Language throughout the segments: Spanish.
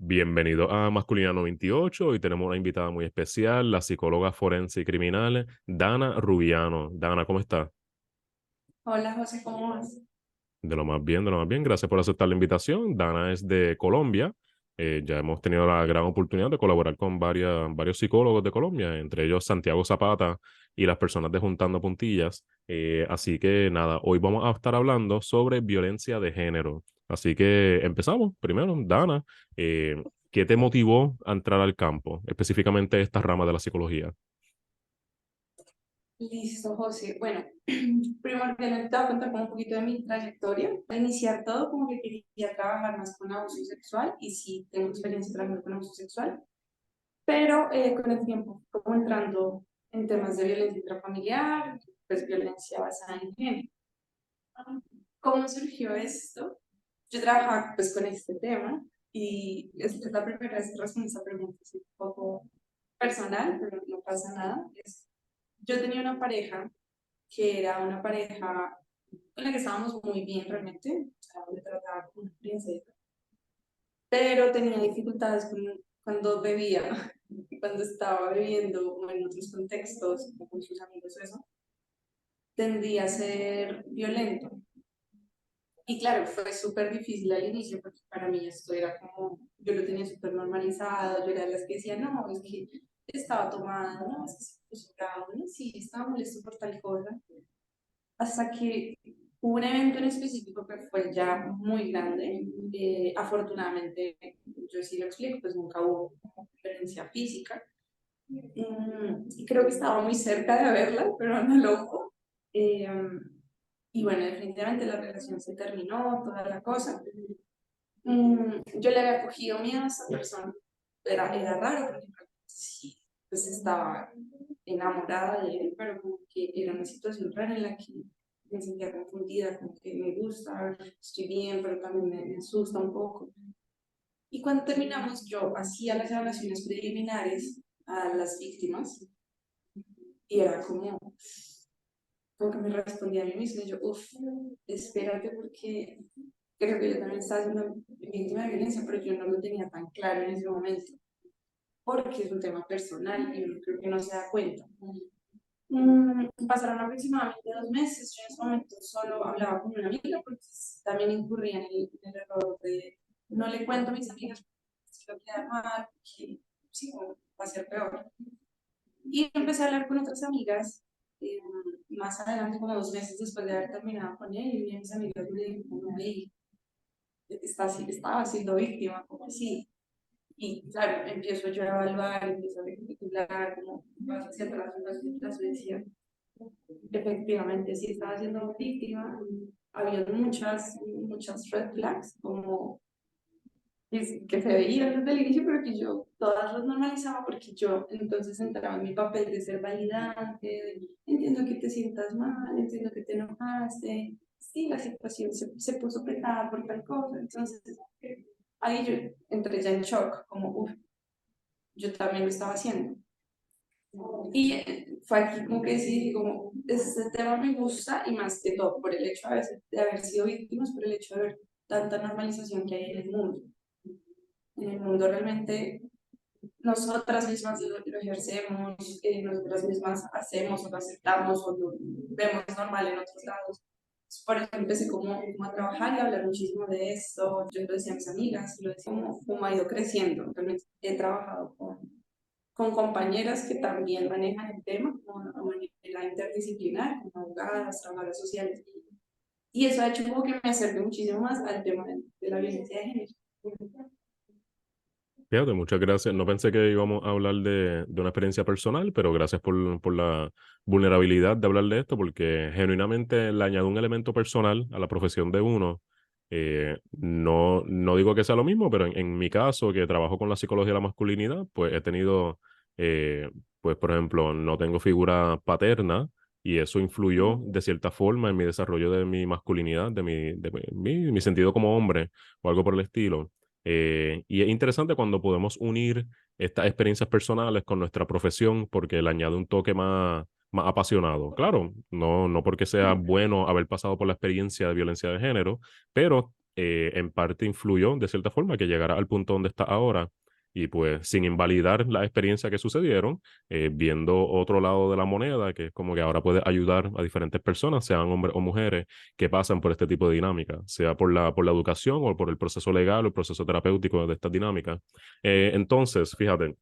Bienvenido a Masculinidad 98. Hoy tenemos una invitada muy especial, la psicóloga forense y criminal, Dana Rubiano. Dana, ¿cómo estás? Hola José, ¿cómo vas? De lo más bien, de lo más bien. Gracias por aceptar la invitación. Dana es de Colombia. Ya hemos tenido la gran oportunidad de colaborar con varios psicólogos de Colombia, entre ellos Santiago Zapata y las personas de Juntando Puntillas. Así que nada, hoy vamos a estar hablando sobre violencia de género. Así que empezamos. Primero, Dana, ¿qué te motivó a entrar al campo, específicamente esta rama de la psicología? Listo, José. Bueno, primero que nada te voy a contar como un poquito de mi trayectoria. Al iniciar todo, como que quería trabajar más con abuso sexual y sí tengo experiencia trabajando con abuso sexual, pero con el tiempo, como entrando en temas de violencia intrafamiliar, pues violencia basada en género. ¿Cómo surgió esto? Yo trabajaba pues con este tema y esta es la primera vez que respondo esa pregunta, es un poco personal, pero no pasa nada. Yo tenía una pareja que era una pareja con la que estábamos muy bien realmente, o sea, me trataba como una princesa, pero tenía dificultades cuando bebía, cuando estaba bebiendo o en otros contextos, como con sus amigos o eso, tendía a ser violento. Y claro, fue súper difícil al inicio porque para mí esto era como, yo lo tenía súper normalizado, yo era de las que decía, no, es que estaba tomada, no, es que se puso bravo, no, sí, estaba molesto por tal cosa. Hasta que hubo un evento en específico que fue ya muy grande. Afortunadamente, yo sí lo explico, pues nunca hubo violencia física. Y creo que estaba muy cerca de haberla, pero no lo hubo. Eh, y bueno, definitivamente la relación se terminó, toda la cosa. Yo le había cogido miedo a esa persona. Era raro porque sí, pues estaba enamorada de él, pero como que era una situación rara en la que me sentía confundida, como que me gusta, estoy bien, pero también me asusta un poco. Y cuando terminamos, yo hacía las evaluaciones preliminares a las víctimas y era como que me respondía a mí misma y yo, uff, espérate porque creo que yo también estaba siendo víctima de violencia, pero yo no lo tenía tan claro en ese momento, porque es un tema personal y yo creo que no se da cuenta. Pasaron aproximadamente 2 meses. Yo en ese momento solo hablaba con una amiga porque también incurría en el error de no le cuento a mis amigas si lo queda mal, que sí, va a ser peor. Y empecé a hablar con otras amigas más adelante, como 2 meses después de haber terminado con él, y mis amigas me dijeron, como, "Ey, estaba siendo víctima, como así". Y claro, empiezo yo a evaluar, empiezo a recapitular, como vas hacia atrás, vas hacia atrás, y decía, efectivamente sí estaba siendo víctima, había muchas red flags, como que se veían desde el inicio, pero que yo todas las normalizaba porque yo entonces entraba en mi papel de ser validante, de, entiendo que te sientas mal, entiendo que te enojaste, sí, la situación se puso pesada por tal cosa, entonces ahí yo entré ya en shock, como, uff, yo también lo estaba haciendo. Y fue aquí como que sí, como este tema me gusta y más que todo por el hecho de haber sido víctimas, por el hecho de ver tanta normalización que hay en el mundo. En el mundo realmente nosotras mismas lo ejercemos, nosotras mismas hacemos o lo aceptamos o lo vemos normal en otros lados. Por eso empecé como a trabajar y a hablar muchísimo de esto. Yo lo decía a mis amigas, lo decía como ha ido creciendo. Realmente he trabajado con compañeras que también manejan el tema como de manera interdisciplinar, como abogadas, trabajadoras sociales. Y eso ha hecho como que me acerque muchísimo más al tema de la violencia de género. Fíjate, muchas gracias. No pensé que íbamos a hablar de una experiencia personal, pero gracias por la vulnerabilidad de hablar de esto, porque genuinamente le añade un elemento personal a la profesión de uno. No digo que sea lo mismo, pero en mi caso, que trabajo con la psicología de la masculinidad, pues he tenido, pues por ejemplo, no tengo figura paterna y eso influyó de cierta forma en mi desarrollo de mi masculinidad, mi sentido como hombre o algo por el estilo. Y es interesante cuando podemos unir estas experiencias personales con nuestra profesión porque le añade un toque más apasionado. Claro, no porque sea bueno haber pasado por la experiencia de violencia de género, pero en parte influyó de cierta forma que llegara al punto donde está ahora. Y pues sin invalidar las experiencias que sucedieron, viendo otro lado de la moneda, que es como que ahora puede ayudar a diferentes personas, sean hombres o mujeres, que pasan por este tipo de dinámica, sea por la educación o por el proceso legal o el proceso terapéutico de estas dinámicas. Entonces, fíjate,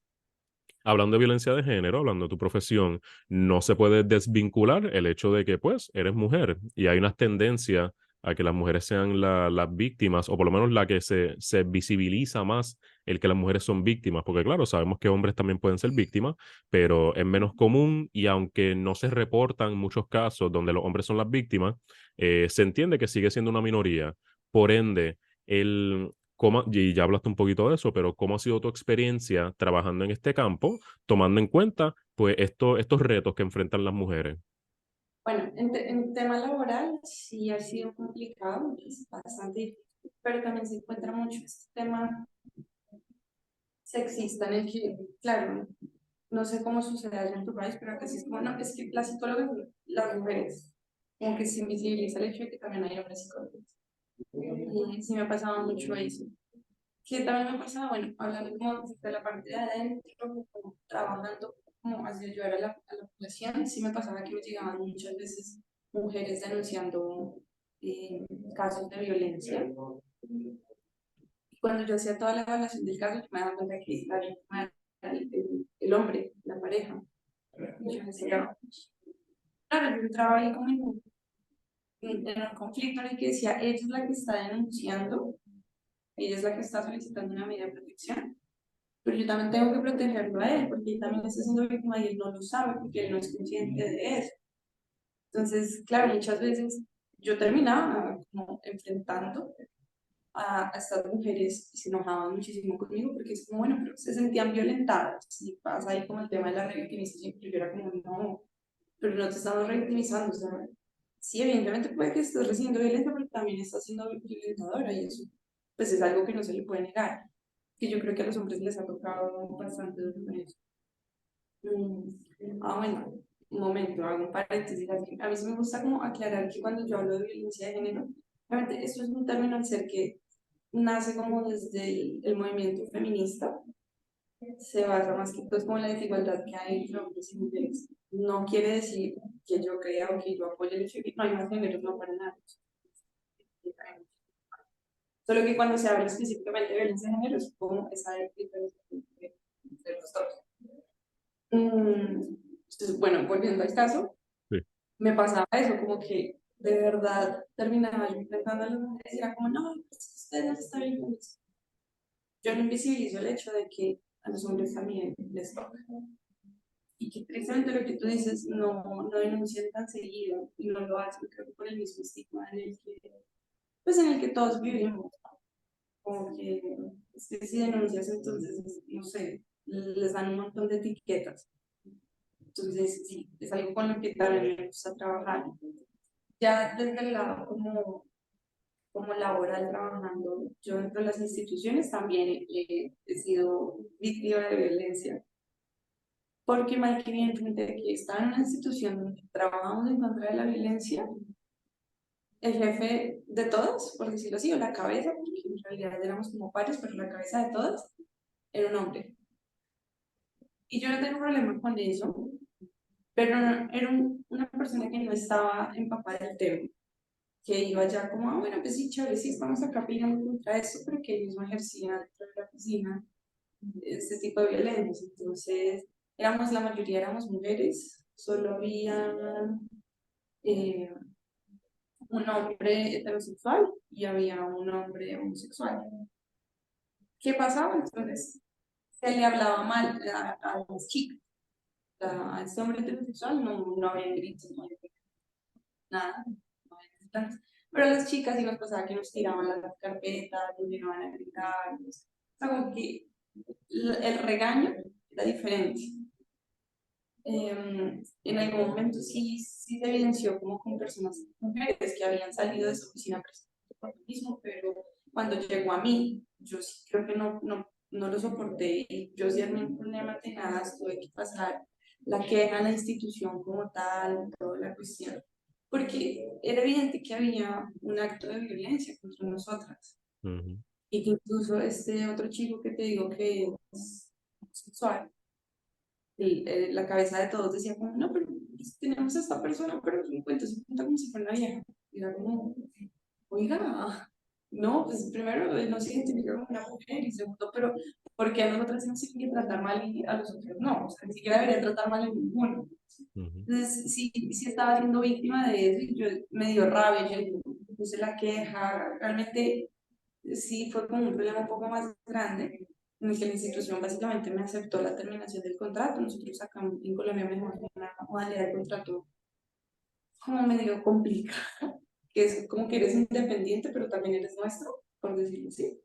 hablando de violencia de género, hablando de tu profesión, no se puede desvincular el hecho de que, pues, eres mujer y hay unas tendencias a que las mujeres sean las víctimas, o por lo menos la que se visibiliza más el que las mujeres son víctimas, porque claro, sabemos que hombres también pueden ser víctimas, pero es menos común y aunque no se reportan muchos casos donde los hombres son las víctimas, se entiende que sigue siendo una minoría. Por ende, y ya hablaste un poquito de eso, pero ¿cómo ha sido tu experiencia trabajando en este campo, tomando en cuenta pues estos retos que enfrentan las mujeres? Bueno, en tema laboral sí ha sido complicado, es bastante difícil, pero también se encuentra mucho este tema sexista en el que, claro, no sé cómo sucede allá en tu país, pero acá sí es como, no, es que las psicólogas, las mujeres, como que se invisibiliza el hecho de que también hay hombres psicólogos. Y sí me ha pasado mucho eso. Que también me ha pasado, bueno, hablando como de la parte de adentro, como trabajando como hacia ayudar a la población, sí me pasaba que me llegaban muchas veces mujeres denunciando eh, casos de violencia. Y cuando yo hacía toda la evaluación del caso, yo me daba cuenta que la víctima era el hombre, la pareja. Y yo decía, claro, yo entraba ahí como en un conflicto en el que decía, ella es la que está denunciando, ella es la que está solicitando una medida de protección, pero yo también tengo que protegerlo a él, porque él también está siendo víctima y él no lo sabe, porque él no es consciente de eso. Entonces, claro, muchas veces yo terminaba como enfrentando a estas mujeres y se enojaban muchísimo conmigo, porque es como, bueno, pero se sentían violentadas, y pasa ahí como el tema de la revictimización, pero yo era como, no, pero no te estamos revictimizando, o sea, sí, evidentemente puede que estés recibiendo violencia, pero también estás siendo violentadora y eso, pues es algo que no se le puede negar, que yo creo que a los hombres les ha tocado bastante duro con eso. Bueno, un momento, hago un paréntesis. A mí sí me gusta como aclarar que cuando yo hablo de violencia de género, realmente esto es un término al ser que nace como desde el movimiento feminista, se basa más que todo como en la desigualdad que hay entre hombres y mujeres. No quiere decir que yo crea o que yo apoye el hecho de que no hay más géneros, no para nada. Solo que cuando se habla específicamente de violencia de género, es como esa diferencia entre los dos. Entonces, bueno, volviendo al caso, Sí. me pasaba eso, como que de verdad terminaba yo enfrentando a las mujeres y era como, no, pues ustedes no están bien con eso. Yo no invisibilizo el hecho de que a los hombres también les toca. Y que precisamente lo que tú dices, no denuncian tan seguido y no lo hacen, creo que por el mismo estigma en el que, pues en el que todos vivimos. Como que es que si denuncias, entonces, no sé, les dan un montón de etiquetas. Entonces, sí, es algo con lo que también me gusta trabajar. Ya desde el lado como laboral trabajando, yo dentro de las instituciones también he sido víctima de violencia. Porque Mike, evidentemente, que estaba en una institución donde trabajamos en contra de la violencia, el jefe de todos, por decirlo así, o la cabeza, porque en realidad éramos como pares, pero la cabeza de todos era un hombre. Y yo no tengo problema con eso, pero era una persona que no estaba empapada del tema, que iba ya como, bueno, pues sí, chévere, sí, estamos acá peleando contra eso, pero que ellos no ejercían dentro de la oficina este tipo de violencia. Entonces, la mayoría éramos mujeres, solo había eh, un hombre heterosexual y había un hombre homosexual. ¿Qué pasaba? Entonces, se le hablaba mal a las chicas. A este hombre heterosexual no había gritos, no había nada, no había gritos. Pero a las chicas sí nos pasaba que nos tiraban las carpetas, nos llegaban a gritar. O sea, como que el regaño era diferente. En algún momento sí se evidenció como con personas mujeres que habían salido de su oficina precisamente por lo mismo, pero cuando llegó a mí, yo sí creo que no lo soporté y yo sí armé un problema tenaz, tuve que pasar la queja a la institución como tal, toda la cuestión. porque era evidente que había un acto de violencia contra nosotras. Ujú, Y que incluso este otro chico que te digo que es sexual, la cabeza de todos decía como, no, pero pues, tenemos a esta persona, pero se cuenta como si fuera una vieja. Y era como, oiga, no, pues primero él no se identifica como una mujer y segundo, pero ¿por qué a nosotros nos tienen que tratar mal y a los otros no? O sea, ni siquiera debería tratar mal a ninguno. ujú, Entonces, sí, sí estaba siendo víctima de eso y yo me dio rabia, yo puse la queja, realmente sí fue como un problema un poco más grande, en el que la institución básicamente me aceptó la terminación del contrato. Nosotros acá en Colombia manejamos una modalidad de contrato como medio complicada, que es como que eres independiente, pero también eres nuestro, por decirlo así.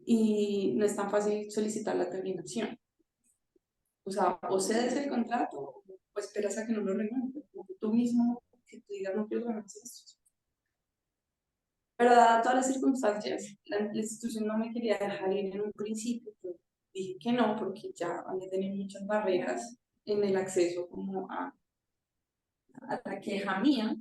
Y no es tan fácil solicitar la terminación. O sea, o cedes el contrato o esperas a que no lo renueven. Tú mismo, que tú digas, no quiero renovar esto. Pero dadas todas las circunstancias, la institución no me quería dejar ir en un principio. Yo dije que no, porque ya había tenido muchas barreras en el acceso como a la queja mía.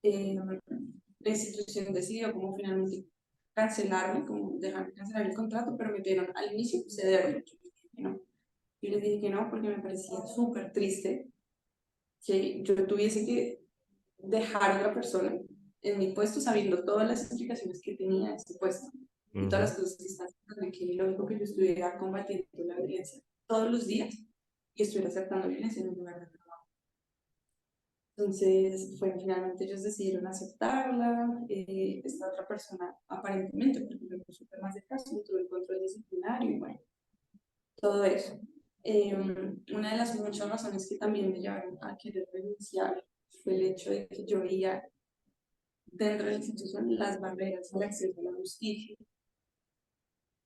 La institución decidió como finalmente cancelarme, como dejar cancelar el contrato, pero me pidieron al inicio cederlo. Yo les dije que no. Yo les dije que no porque me parecía súper triste que yo tuviese que dejar a otra persona en mi puesto sabiendo todas las implicaciones que tenía ese puesto y todas ujú. las cosas que están haciendo, que lo único que yo estuviera combatiendo la violencia todos los días y estuviera aceptando violencia en un lugar de trabajo. Entonces, fue finalmente ellos decidieron aceptarla. Esta otra persona, aparentemente, porque me supe más de caso, tuvo el control disciplinario y bueno, todo eso. Una de las muchas razones que también me llevaron a querer renunciar fue el hecho de que yo veía dentro de la institución las barreras al acceso a la justicia.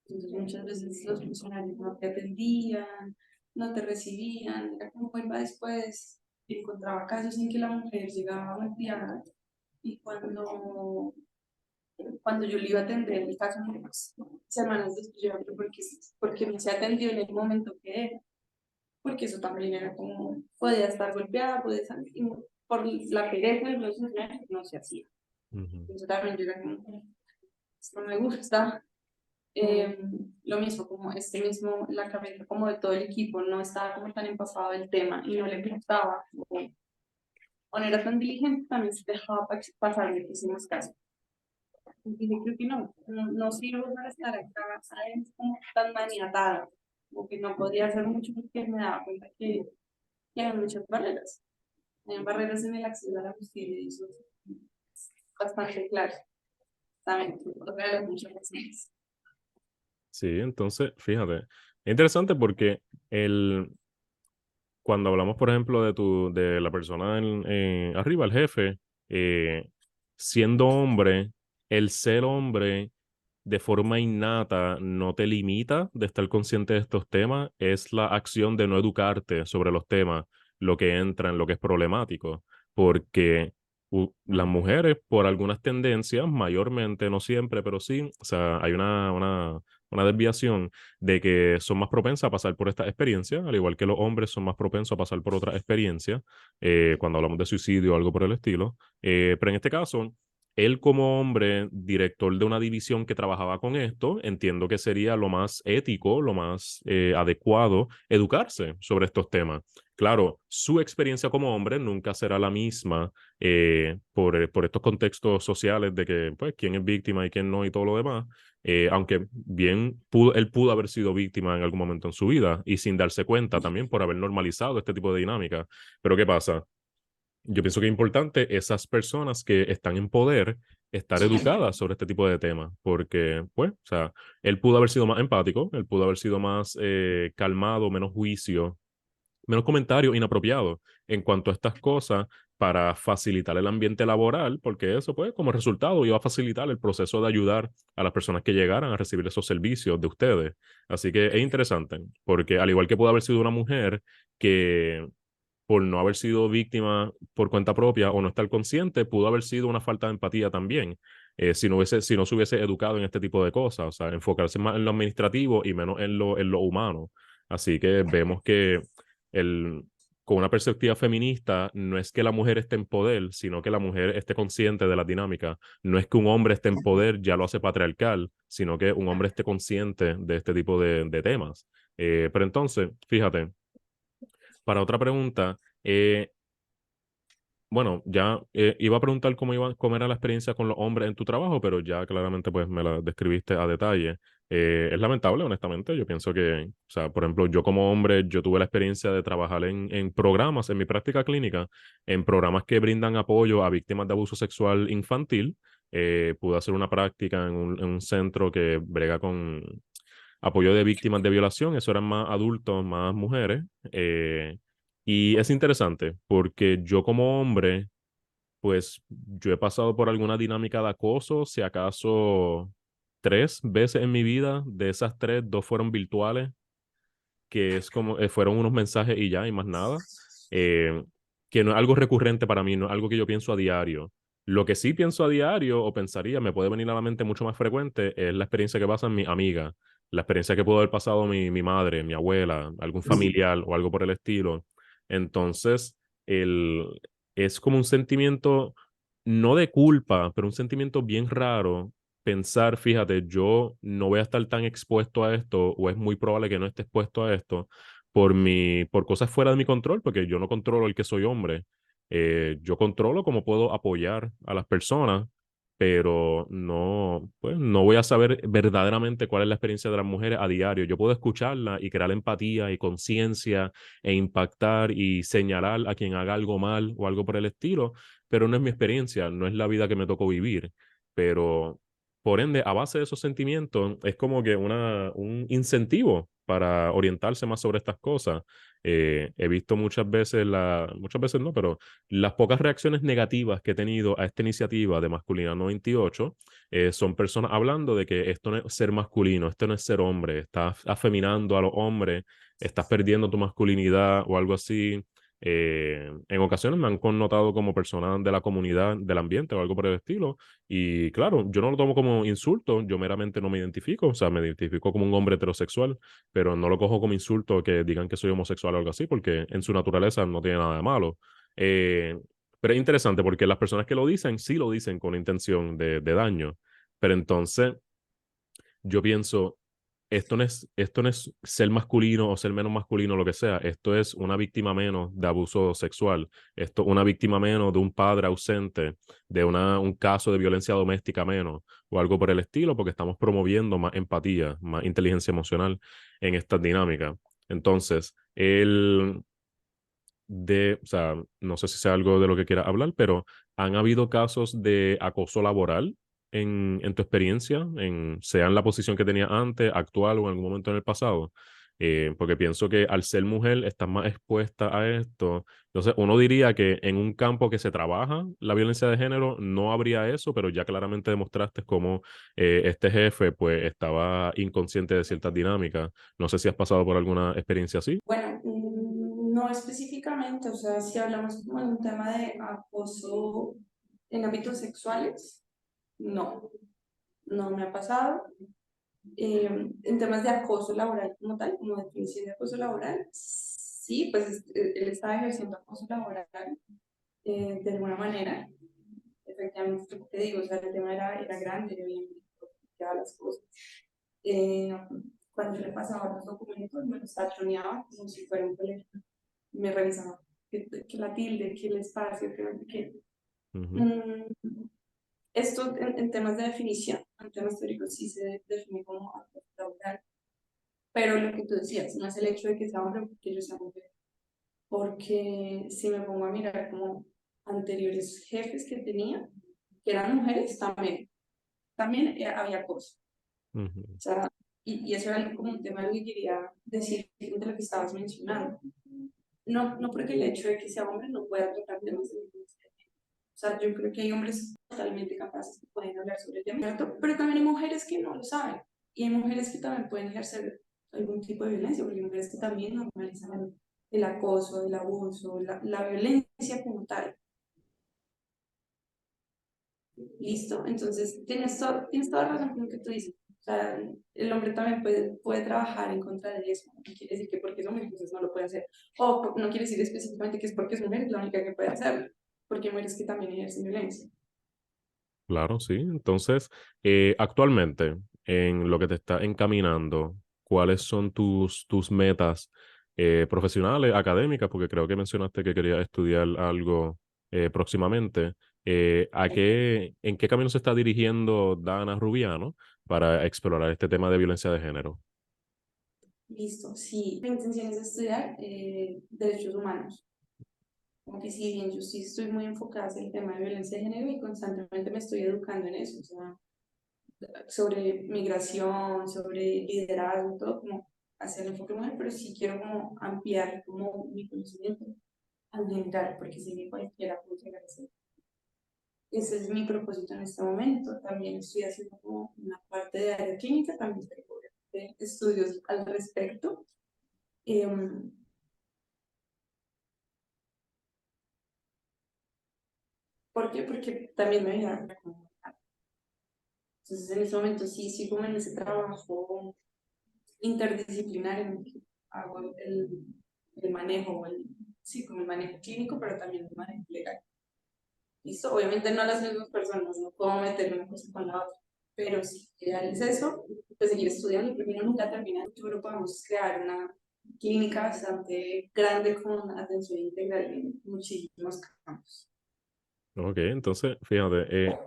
Entonces, muchas veces los funcionarios no te atendían, no te recibían, era como vuelva después. Encontraba casos en que la mujer llegaba golpeada y cuando yo le iba a atender el caso, pues, semanas después yo, porque no se atendió en el momento que era, porque eso también era como, podía estar golpeada, podía estar, y por la pereza de los funcionarios no se hacía. Ujú. Eso también yo era como, esto no me gusta. Eh, lo mismo, como este mismo, la cabeza como de todo el equipo no estaba como tan empapado del tema y no le gustaba, o no era tan diligente, también se dejaba pasar muchísimos casos. Y dije, creo que no sirvo para estar acá, ¿sabes? Como tan maniatada, como que no podía hacer mucho porque me daba cuenta que hay muchas barreras. Hay barreras en el acceso a la justicia y eso es bastante claro. También, otra de las muchas razones. Sí, entonces, fíjate, es interesante porque cuando hablamos, por ejemplo, de la persona arriba, el jefe, eh, siendo hombre, el ser hombre de forma innata no te limita de estar consciente de estos temas, es la acción de no educarte sobre los temas, lo que entra en lo que es problemático, porque las mujeres, por algunas tendencias, mayormente, no siempre, pero sí, o sea, hay una desviación de que son más propensas a pasar por esta experiencia, al igual que los hombres son más propensos a pasar por otra experiencia, cuando hablamos de suicidio o algo por el estilo. Pero en este caso, él como hombre, director de una división que trabajaba con esto, entiendo que sería lo más ético, lo más adecuado, educarse sobre estos temas. Claro, su experiencia como hombre nunca será la misma por estos contextos sociales de que, pues, quién es víctima y quién no y todo lo demás. Aunque bien él pudo haber sido víctima en algún momento en su vida y sin darse cuenta también por haber normalizado este tipo de dinámica. Pero ¿qué pasa? Yo pienso que es importante esas personas que están en poder estar educadas sobre este tipo de temas, porque, pues, o sea, él pudo haber sido más empático, él pudo haber sido más calmado, menos juicio, menos comentarios inapropiados en cuanto a estas cosas para facilitar el ambiente laboral, porque eso, pues, como resultado iba a facilitar el proceso de ayudar a las personas que llegaran a recibir esos servicios de ustedes. Así que es interesante, porque al igual que pudo haber sido una mujer que por no haber sido víctima por cuenta propia o no estar consciente, pudo haber sido una falta de empatía también, si no se hubiese educado en este tipo de cosas, o sea, enfocarse más en lo administrativo y menos en lo humano. Así que vemos que el, con una perspectiva feminista, no es que la mujer esté en poder, sino que la mujer esté consciente de la dinámica. No es que un hombre esté en poder, ya lo hace patriarcal, sino que un hombre esté consciente de este tipo de temas. Pero entonces, fíjate, para otra pregunta, bueno, ya iba a preguntar cómo era la experiencia con los hombres en tu trabajo, pero ya claramente pues me la describiste a detalle. Es lamentable, honestamente. Yo pienso que, o sea, por ejemplo, yo como hombre, yo tuve la experiencia de trabajar en programas, en mi práctica clínica, en programas que brindan apoyo a víctimas de abuso sexual infantil. Pude hacer una práctica en un centro que brega con apoyo de víctimas de violación. Eso eran más adultos, más mujeres. Y es interesante porque yo como hombre, pues yo he pasado por alguna dinámica de acoso, si acaso 3 veces en mi vida. De esas 3, 2 fueron virtuales, que es como, fueron unos mensajes y ya, y más nada. Eh, que no es algo recurrente para mí, no es algo que yo pienso a diario. Lo que sí pienso a diario o pensaría, me puede venir a la mente mucho más frecuente, es la experiencia que pasan mis amigas, la experiencia que pudo haber pasado mi madre, mi abuela, algún familiar o algo por el estilo. Entonces, el, es como un sentimiento, no de culpa, pero un sentimiento bien raro pensar, fíjate, yo no voy a estar tan expuesto a esto, o es muy probable que no esté expuesto a esto por cosas fuera de mi control, porque yo no controlo el que soy hombre. Yo controlo cómo puedo apoyar a las personas, pero no, pues, no voy a saber verdaderamente cuál es la experiencia de las mujeres a diario. Yo puedo escucharla y crear empatía y conciencia e impactar y señalar a quien haga algo mal o algo por el estilo, pero no es mi experiencia, no es la vida que me tocó vivir. Pero por ende, a base de esos sentimientos, es como que un incentivo para orientarse más sobre estas cosas. He visto muchas veces no, pero las pocas reacciones negativas que he tenido a esta iniciativa de Masculinidad 98 son personas hablando de que esto no es ser masculino, esto no es ser hombre, estás afeminando a los hombres, estás perdiendo tu masculinidad o algo así. En ocasiones me han connotado como persona de la comunidad, del ambiente o algo por el estilo. Y claro, yo no lo tomo como insulto, yo meramente no me identifico, o sea, me identifico como un hombre heterosexual, pero no lo cojo como insulto que digan que soy homosexual o algo así, porque en su naturaleza no tiene nada de malo. Eh, pero es interesante porque las personas que lo dicen, sí lo dicen con intención de daño. Pero entonces yo pienso, esto no es ser masculino o ser menos masculino, lo que sea. Esto es una víctima menos de abuso sexual. Esto es una víctima menos de un padre ausente, de un caso de violencia doméstica menos o algo por el estilo, porque estamos promoviendo más empatía, más inteligencia emocional en estas dinámicas. Entonces, o sea, no sé si sea algo de lo que quiera hablar, pero ¿han habido casos de acoso laboral en tu experiencia, sea en la posición que tenía antes, actual o en algún momento en el pasado? Porque pienso que al ser mujer estás más expuesta a esto. Entonces, uno diría que en un campo que se trabaja la violencia de género no habría eso, pero ya claramente demostraste cómo este jefe pues estaba inconsciente de ciertas dinámicas. No sé si has pasado por alguna experiencia así. Bueno, no específicamente, o sea, si hablamos como de un tema de acoso en ámbitos sexuales, no, no me ha pasado. En temas de acoso laboral como tal, como definición de acoso laboral, sí, pues él estaba ejerciendo acoso laboral de alguna manera. Efectivamente, lo que te digo, o sea, el tema era grande, era bien complicado las cosas. Eh, Cuando yo le pasaba los documentos, me los tachoneaba como si fuera un colegio. Me revisaba que la tilde, que el espacio, que no sé qué. Ujú, Mm, Esto en temas de definición, en temas teóricos sí se define como acoso laboral. Pero lo que tú decías, no es el hecho de que sea hombre porque yo sea mujer. Porque si me pongo a mirar como anteriores jefes que tenía, que eran mujeres, también había acoso. ujú, O sea, y eso era como un tema que quería decir de lo que estabas mencionando. No, no porque el hecho de que sea hombre no pueda tratar temas de violencia. O sea, yo creo que hay hombres totalmente capaces que pueden hablar sobre el tema, ¿cierto? Pero también hay mujeres que no lo saben. Y hay mujeres que también pueden ejercer algún tipo de violencia, porque hay mujeres que también normalizan el acoso, el abuso, la violencia como tal. ¿Listo? Entonces, tienes toda razón con lo que tú dices. O sea, el hombre también puede trabajar en contra de eso. No quiere decir que porque es hombre, entonces no lo puede hacer. O no quiere decir específicamente que es porque es mujer, es la única que puede hacerlo. Porque hay mujeres que también ejercen violencia. Claro, sí. Entonces, actualmente, en lo que te está encaminando, ¿cuáles son tus metas profesionales, académicas? Porque creo que mencionaste que querías estudiar algo próximamente. ¿En qué camino se está dirigiendo Dana Rubiano para explorar este tema de violencia de género? Listo, sí. Mi intención es estudiar derechos humanos. Como que si bien yo sí estoy muy enfocada en el tema de violencia de género y constantemente me estoy educando en eso, o sea, sobre migración, sobre liderazgo, todo como hacer el enfoque mujer, pero sí quiero como ampliar como mi conocimiento ambiental, porque si bien cualquiera puede llegar a ser. Ese es mi propósito en este momento. También estoy haciendo como una parte de área clínica, también tengo estudios al respecto. Em, ¿Por qué? Porque también me voy a... Entonces, en este momento sí sigo en ese trabajo interdisciplinario en el que hago el manejo, sí, como el manejo clínico, pero también el manejo legal. ¿Listo? Obviamente no las mismas personas, no puedo meter una cosa con la otra, pero si ideal es eso, pues seguir estudiando, porque uno nunca termina. En el futuro podemos crear una clínica bastante grande con atención integral en muchísimos campos. Ok, entonces, fíjate,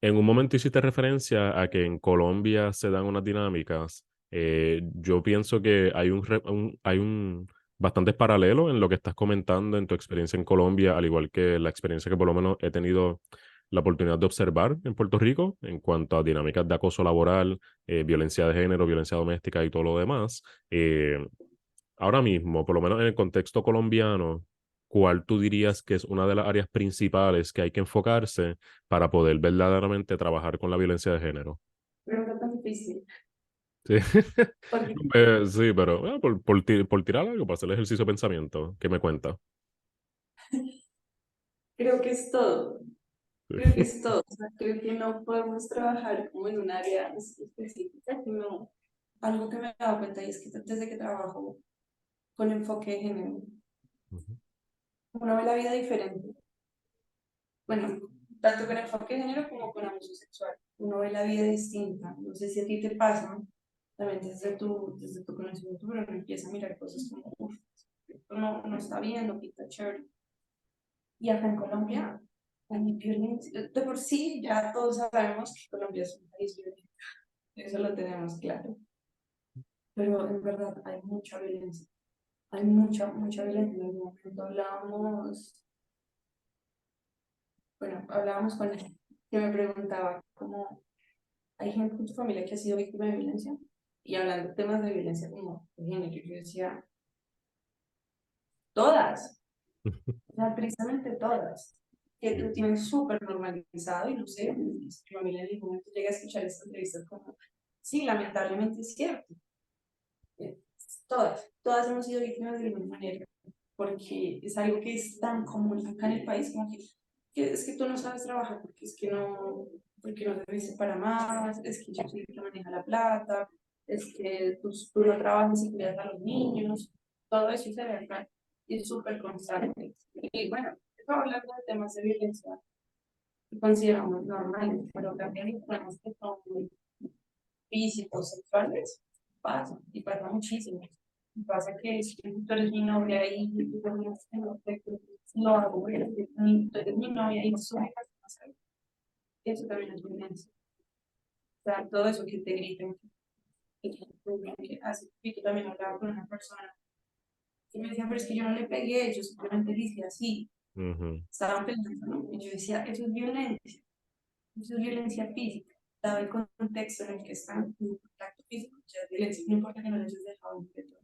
en un momento hiciste referencia a que en Colombia se dan unas dinámicas. Yo pienso que hay un bastantes paralelos en lo que estás comentando en tu experiencia en Colombia, al igual que la experiencia que por lo menos he tenido la oportunidad de observar en Puerto Rico en cuanto a dinámicas de acoso laboral, violencia de género, violencia doméstica y todo lo demás. Eh, Ahora mismo, por lo menos en el contexto colombiano, ¿cuál tú dirías que es una de las áreas principales que hay que enfocarse para poder verdaderamente trabajar con la violencia de género? Pero no tan difícil, Sí, porque sí, pero por tirar algo, para hacer el ejercicio de pensamiento, ¿qué me cuenta? creo que es todo. Creo que Sí. es todo. O sea, creo que no podemos trabajar como en un área específica, sino algo que me he dado cuenta y es que desde que trabajo con enfoque de género, Ujú, uno ve la vida diferente. Bueno, tanto con enfoque de género como con abuso sexual. Uno ve la vida distinta. No sé si a ti te pasa, también desde tu conocimiento, pero uno empieza a mirar cosas como, uff, esto no está bien, no pinta chévere. Y acá en Colombia, hay violencia. De por sí, ya todos sabemos que Colombia es un país violento. Eso lo tenemos claro. Pero en verdad hay mucha violencia. Hay mucha violencia. En algún momento hablábamos con él, que me preguntaba cómo hay gente en tu familia que ha sido víctima de violencia. Y hablando de temas de violencia como de género, yo decía, todas, o sea, precisamente todas, que lo ujú, tienen súper normalizado y no sé, mi familia en ningún momento llega a escuchar esta entrevista como, sí, lamentablemente es cierto. Eh, todas hemos sido víctimas de alguna manera, porque es algo que es tan común acá en el país, como que es que tú no sabes trabajar, porque no te viste para más, es que yo soy el que maneja la plata, es que tú no trabajas y cuidas a los niños, todo eso se ve acá y es súper constante. Y bueno, esto hablando de temas de violencia que consideramos normales, pero también hay problemas que son muy físicos, sexuales, pasa, y pasa muchísimo. Y pasa que si tú eres mi novia y yo no hago, porque tú eres mi novia y soy eso también es violencia. O sea, todo eso que te griten, que hace que también hablaba con una persona y me decía, pero es que yo no le pegué, yo simplemente dije así, ujú. estaban pensando, ¿no? Y yo decía, eso es violencia física, dado el contexto en el que están, en contacto físico, ya es violencia, no importa que no les hayas dejado un peto.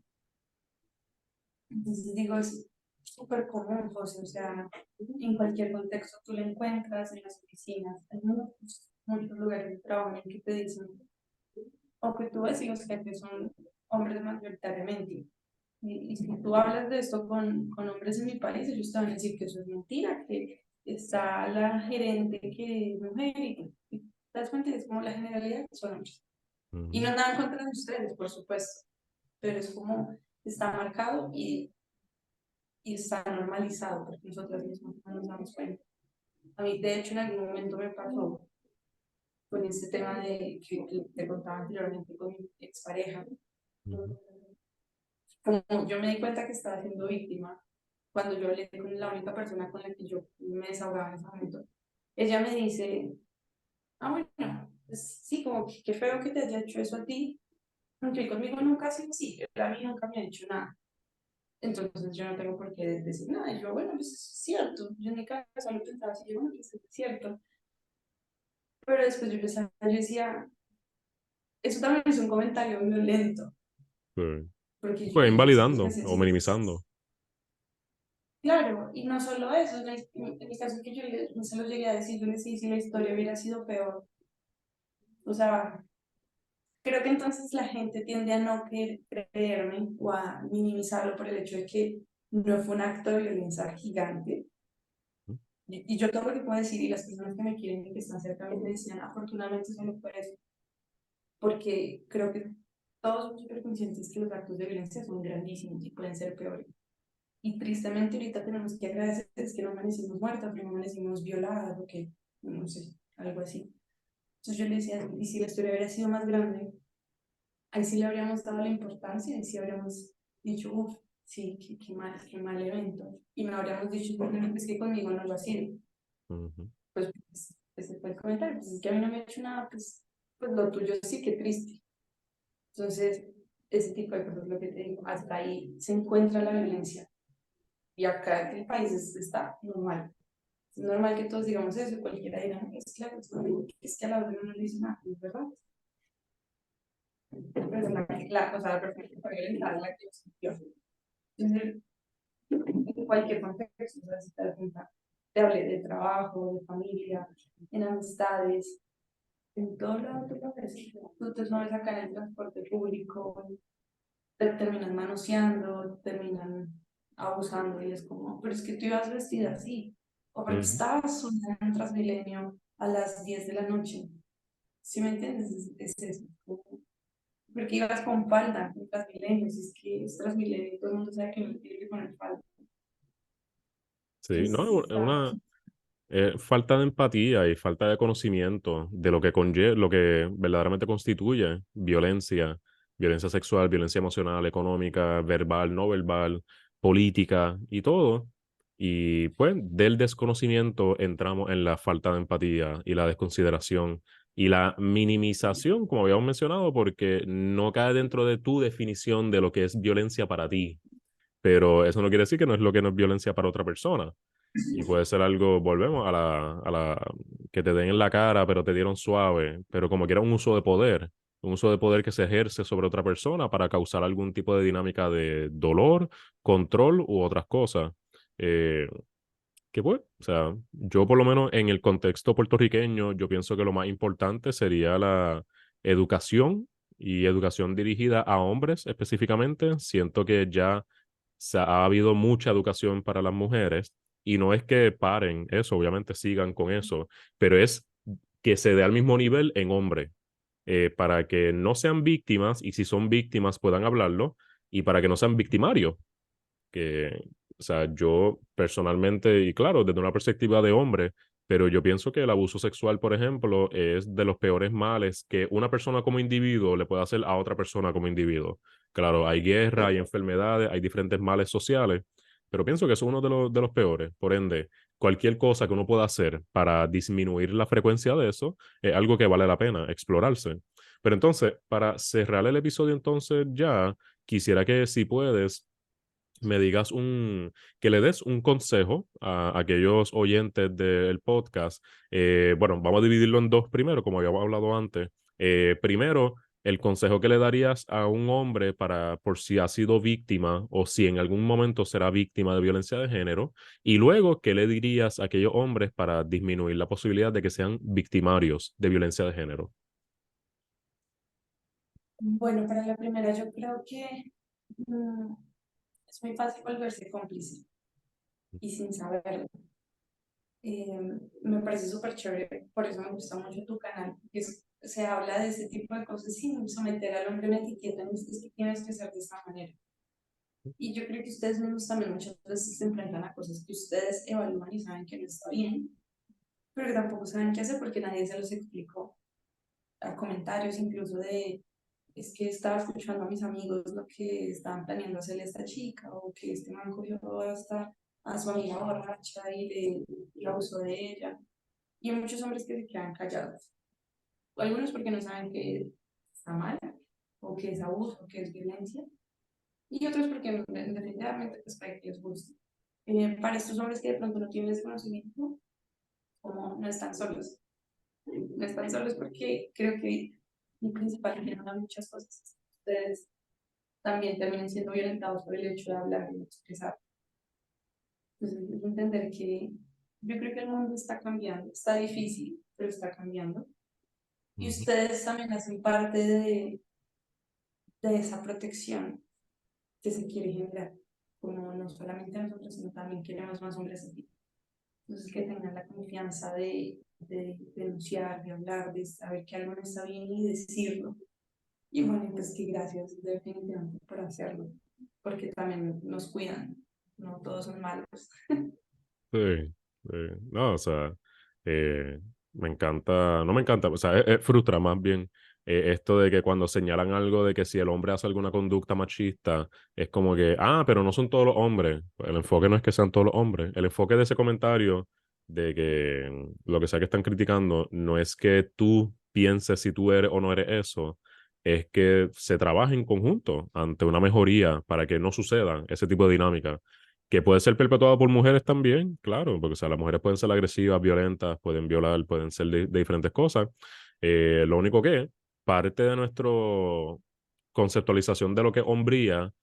Entonces digo, es súper común, José, o sea, en cualquier contexto tú lo encuentras, en las oficinas, en muchos lugares de trabajo en el que te dicen, o que tú ves y los jefes son hombres mayoritariamente. Y si tú hablas de esto con hombres en mi país, ellos te van a decir que eso es mentira, que está la gerente que es mujer y te das cuenta, es como la generalidad que son hombres. Y Ujú. no nada en contra de ustedes, por supuesto, pero es como está marcado y está normalizado, porque nosotros mismos no nos damos cuenta. A mí, de hecho, en algún momento me pasó con este tema de que te contaba anteriormente con mi expareja. Ujú. Como yo me di cuenta que estaba siendo víctima, cuando yo hablé con la única persona con la que yo me desahogaba en ese momento, ella me dice, ah, bueno, pues, sí, como que qué feo que te haya hecho eso a ti, aunque conmigo nunca ha sido así, él a mí nunca me ha dicho nada. Entonces yo no tengo por qué decir nada. Y yo, bueno, pues es cierto. Yo en mi cabeza lo pensaba así, yo, bueno, pues es cierto. Pero después yo decía, eso también es un comentario violento, Pues, porque yo pues dije, invalidando o minimizando. claro, y no solo eso, en el caso que no se lo llegué a decir, yo le decía, si la historia hubiera sido peor, o sea, creo que entonces la gente tiende a no querer creerme o a minimizarlo por el hecho de que no fue un acto de violencia gigante. Y yo todo lo que puedo decir y las personas que me quieren y que están cerca de mí me decían, afortunadamente solo fue eso, porque creo que todos somos súper conscientes que los actos de violencia son grandísimos y pueden ser peores. Y tristemente ahorita tenemos que agradecer es que no amanecimos muertas, pero no amanecimos violadas o que, no sé, algo así. Entonces yo le decía, y si la historia hubiera sido más grande, ahí sí le habríamos dado la importancia, ahí sí habríamos dicho, uff, sí, qué mal evento. Y no habríamos dicho, bueno, es que conmigo no lo ha sido. Ujú. Pues ese fue el comentario, pues es que a mí no me ha hecho nada, pues lo tuyo sí, que triste. Entonces, ese tipo de cosas, lo que te digo, hasta ahí se encuentra la violencia. Y acá en el país está normal. Es normal que todos digamos eso, cualquiera dirá, "No, es claro, es que a la otra no le dice nada, es verdad. Pero es o sea, la persona que fue violentada es la que lo sintió. Entonces, en cualquier contexto, o sea, si te das cuenta, te hablé de trabajo, de familia, en amistades, en todo lado tú lo ves. Tú te subes acá en el transporte público, te terminan manoseando, terminan abusando y es como, pero es que tú ibas vestida así, o porque Ujú. estabas sola en Transmilenio a las 10 de la noche. ¿Sí me entiendes? Es eso. Porque ibas con falda en Transmilenio, si es que es Transmilenio, todo el mundo sabe que no tiene que poner falda. Sí, Entonces, no, es una falta de empatía y falta de conocimiento de lo que conlleva, lo que verdaderamente constituye violencia, violencia sexual, violencia emocional, económica, verbal, no verbal, política y todo. Y pues del desconocimiento entramos en la falta de empatía y la desconsideración y la minimización, como habíamos mencionado, porque no cae dentro de tu definición de lo que es violencia para ti, pero eso no quiere decir que no es lo que no es violencia para otra persona. Y puede ser algo, volvemos a la que te den en la cara, pero te dieron suave, pero como que era un uso de poder que se ejerce sobre otra persona para causar algún tipo de dinámica de dolor, control u otras cosas. Eh, que pues, o sea, yo por lo menos en el contexto puertorriqueño, yo pienso que lo más importante sería la educación y educación dirigida a hombres específicamente. Siento que ya ha habido mucha educación para las mujeres y no es que paren eso, obviamente sigan con eso, pero es que se dé al mismo nivel en hombre, para que no sean víctimas y si son víctimas puedan hablarlo y para que no sean victimarios que, o sea, yo personalmente, y claro, desde una perspectiva de hombre, pero yo pienso que el abuso sexual, por ejemplo, es de los peores males que una persona como individuo le puede hacer a otra persona como individuo. Claro, hay guerra, hay enfermedades, hay diferentes males sociales, pero pienso que es uno de los peores. Por ende, cualquier cosa que uno pueda hacer para disminuir la frecuencia de eso es algo que vale la pena explorarse. Pero entonces, para cerrar el episodio, entonces ya quisiera que si puedes me digas que le des un consejo a aquellos oyentes del podcast. Bueno, vamos a dividirlo en dos primero, como habíamos hablado antes. Primero, el consejo que le darías a un hombre para, por si ha sido víctima o si en algún momento será víctima de violencia de género. Y luego, ¿qué le dirías a aquellos hombres para disminuir la posibilidad de que sean victimarios de violencia de género? Bueno, para la primera yo creo que mm, es muy fácil volverse cómplice y sin saberlo. Me parece súper chévere, por eso me gusta mucho tu canal, que es se habla de ese tipo de cosas sin someter al hombre a una etiqueta, es que tienes que ser de esta manera. Y yo creo que ustedes mismos también muchas veces se enfrentan a cosas que ustedes evalúan y saben que no está bien, pero que tampoco saben qué hacer porque nadie se los explicó. A comentarios incluso de, es que estaba escuchando a mis amigos lo que estaban planeando hacerle a esta chica, o que este man cogió hasta a su amiga borracha y abusó de ella. Y hay muchos hombres que se quedan callados. Algunos porque no saben que está mal, o que es abuso, o que es violencia, y otros porque definitivamente pues, para que les guste. Para estos hombres que de pronto no tienen ese conocimiento, como no están solos. No están solos porque creo que mi principal tema a muchas cosas. Ustedes también terminan siendo violentados por el hecho de hablar y de expresar. Entonces, es entender que yo creo que el mundo está cambiando, está difícil, pero está cambiando. Y Ujú. ustedes también hacen parte de esa protección que se quiere generar, como no solamente nosotros, sino también queremos más hombres así. Entonces, que tengan la confianza de denunciar, de hablar, de saber que algo no está bien y decirlo. Y bueno, pues que gracias definitivamente por hacerlo, porque también nos cuidan, no todos son malos. Sí, sí. No, o sea, eh, me encanta, no me encanta, o sea, frustra más bien esto de que cuando señalan algo de que si el hombre hace alguna conducta machista, es como que, ah, pero no son todos los hombres. Pues el enfoque no es que sean todos los hombres. El enfoque de ese comentario de que lo que sea que están criticando no es que tú pienses si tú eres o no eres eso, es que se trabaje en conjunto ante una mejoría para que no suceda ese tipo de dinámica que puede ser perpetuada por mujeres también, claro, porque o sea, las mujeres pueden ser agresivas, violentas, pueden violar, pueden ser de diferentes cosas. Lo único que parte de nuestra conceptualización de lo que es hombría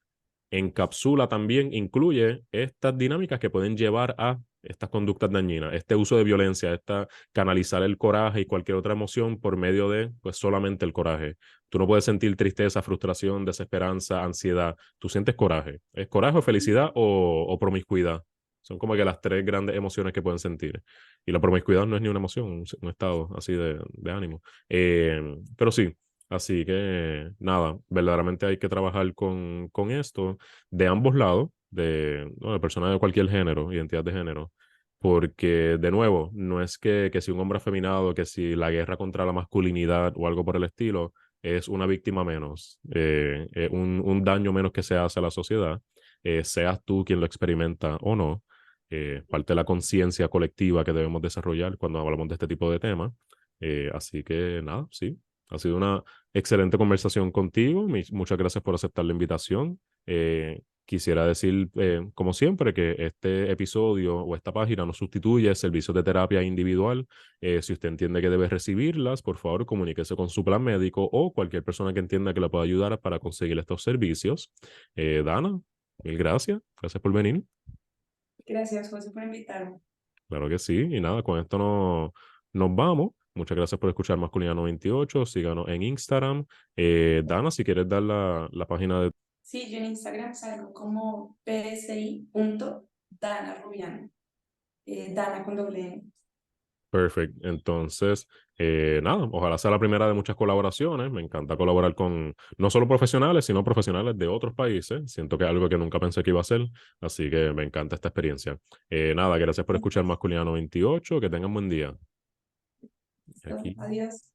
encapsula también, incluye estas dinámicas que pueden llevar a estas conductas dañinas, este uso de violencia, esta canalizar el coraje y cualquier otra emoción por medio de, pues, solamente el coraje. Tú no puedes sentir tristeza, frustración, desesperanza, ansiedad. Tú sientes coraje. ¿Es coraje o felicidad o promiscuidad? Son como que las tres grandes emociones que pueden sentir. Y la promiscuidad no es ni una emoción, un estado así de ánimo. Pero sí, así que nada, verdaderamente hay que trabajar con esto de ambos lados, ¿no? De personas de cualquier género, identidad de género, porque de nuevo, no es que si un hombre afeminado, que si la guerra contra la masculinidad o algo por el estilo es una víctima menos, un daño menos que se hace a la sociedad, seas tú quien lo experimenta o no. Parte de la conciencia colectiva que debemos desarrollar cuando hablamos de este tipo de temas. Así que nada, sí, ha sido una excelente conversación contigo. Muchas gracias por aceptar la invitación. Quisiera decir, como siempre, que este episodio o esta página no sustituye servicios de terapia individual. Si usted entiende que debe recibirlas, por favor, comuníquese con su plan médico o cualquier persona que entienda que le pueda ayudar para conseguir estos servicios. Dana, mil gracias. Gracias por venir. Gracias, José, por invitarme. Claro que sí. Y nada, con esto nos vamos. Muchas gracias por escuchar Masculina 98. Síganos en Instagram. Dana, si quieres dar la página de... Sí, yo en Instagram salgo como psi.dana Rubiano, Dana con doble N. Perfect. Entonces, nada, ojalá sea la primera de muchas colaboraciones. Me encanta colaborar con no solo profesionales, sino profesionales de otros países. Siento que es algo que nunca pensé que iba a hacer, así que me encanta esta experiencia. Nada, gracias por escuchar Masculina 98. Que tengan buen día. Listo, Aquí. adiós.